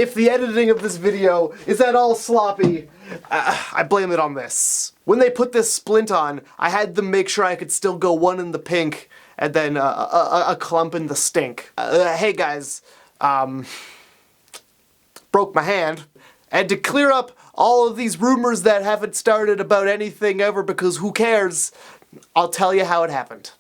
if the editing of this video is at all sloppy, I blame it on this. When they put this splint on, I had them make sure I could still go one in the pink and then a clump in the stink. Hey guys, broke my hand. And to clear up all of these rumors that haven't started about anything ever because who cares, I'll tell you how it happened.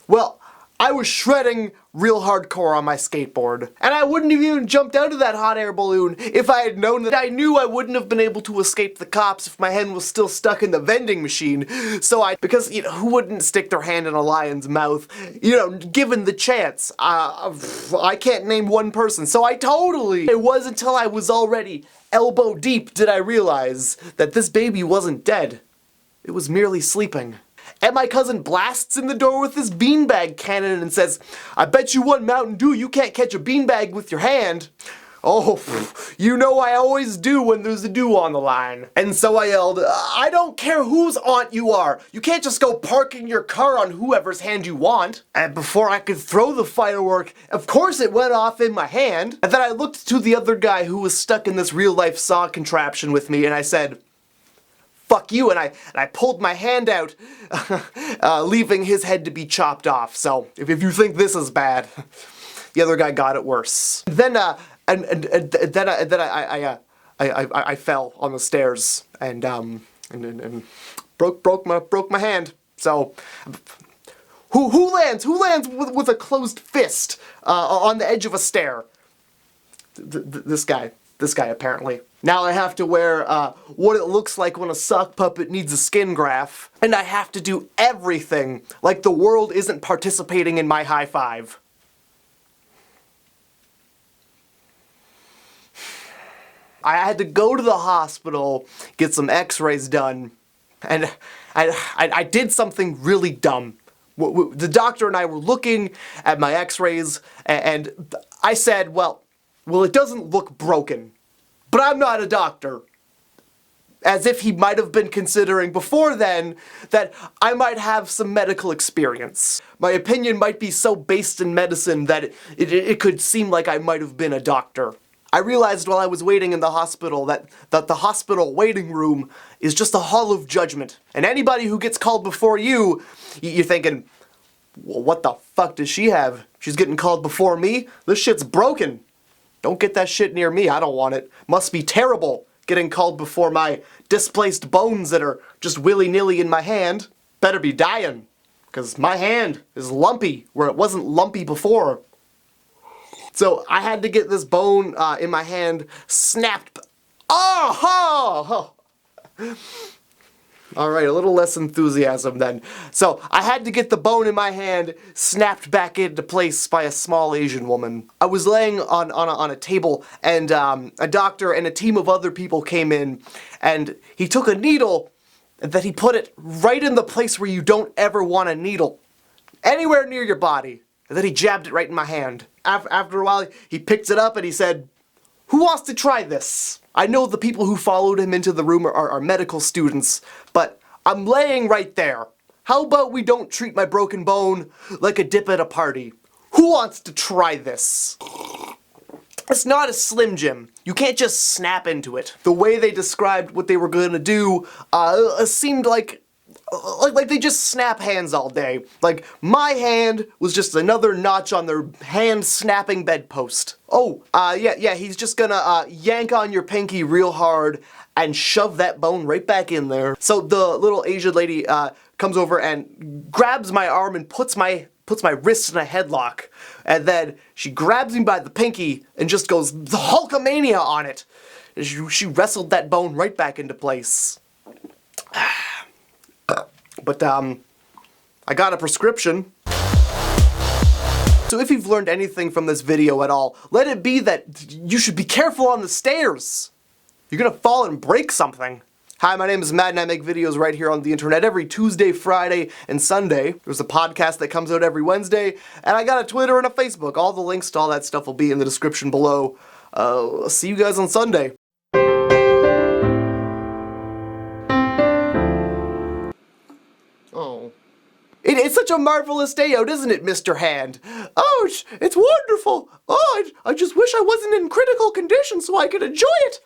Well, I was shredding real hardcore on my skateboard, and I wouldn't have even jumped out of that hot air balloon if I had known that I knew I wouldn't have been able to escape the cops if my hand was still stuck in the vending machine. So because, you know, who wouldn't stick their hand in a lion's mouth, you know, given the chance? I can't name one person, so it wasn't until I was already elbow deep did I realize that this baby wasn't dead. It was merely sleeping. And my cousin blasts in the door with his beanbag cannon and says, "I bet you one Mountain Dew you can't catch a beanbag with your hand." Oh, you know I always do when there's a dew on the line. And so I yelled, "I don't care whose aunt you are. You can't just go parking your car on whoever's hand you want." And before I could throw the firework, of course it went off in my hand. And then I looked to the other guy who was stuck in this real-life saw contraption with me and I said, "Fuck you," and I pulled my hand out, leaving his head to be chopped off. So, if you think this is bad, the other guy got it worse. Then I fell on the stairs and broke my hand. So, who lands with a closed fist on the edge of a stair? This guy apparently. Now I have to wear what it looks like when a sock puppet needs a skin graft, and I have to do everything like the world isn't participating in my high five. I had to go to the hospital, get some x-rays done, and I did something really dumb. The doctor and I were looking at my x-rays, and I said, well, it doesn't look broken. But I'm not a doctor. As if he might have been considering before then that I might have some medical experience. My opinion might be so based in medicine that it could seem like I might have been a doctor. I realized while I was waiting in the hospital that the hospital waiting room is just a hall of judgment. And anybody who gets called before you, you're thinking, well, what the fuck does she have? She's getting called before me? This shit's broken. Don't get that shit near me, I don't want it. Must be terrible getting called before my displaced bones that are just willy-nilly in my hand. Better be dying, because my hand is lumpy where it wasn't lumpy before. So I had to get this bone in my hand snapped. Oh! Alright, a little less enthusiasm then. So, I had to get the bone in my hand snapped back into place by a small Asian woman. I was laying on a table, and a doctor and a team of other people came in, and he took a needle, and then he put it right in the place where you don't ever want a needle. Anywhere near your body. And then he jabbed it right in my hand. After a while, he picked it up and he said, "Who wants to try this?" I know the people who followed him into the room are medical students, but I'm laying right there. How about we don't treat my broken bone like a dip at a party? Who wants to try this? It's not a Slim Jim. You can't just snap into it. The way they described what they were going to do seemed like they just snap hands all day. Like, my hand was just another notch on their hand-snapping bedpost. Oh, yeah, he's just gonna yank on your pinky real hard and shove that bone right back in there. So the little Asian lady comes over and grabs my arm and puts my wrist in a headlock. And then she grabs me by the pinky and just goes the Hulkamania on it. She wrestled that bone right back into place. But, I got a prescription. So if you've learned anything from this video at all, let it be that you should be careful on the stairs. You're gonna fall and break something. Hi, my name is Matt and I make videos right here on the internet every Tuesday, Friday, and Sunday. There's a podcast that comes out every Wednesday, and I got a Twitter and a Facebook. All the links to all that stuff will be in the description below. See you guys on Sunday. Oh. It's such a marvelous day out, isn't it, Mr. Hand? Oh, it's wonderful. Oh, I just wish I wasn't in critical condition so I could enjoy it.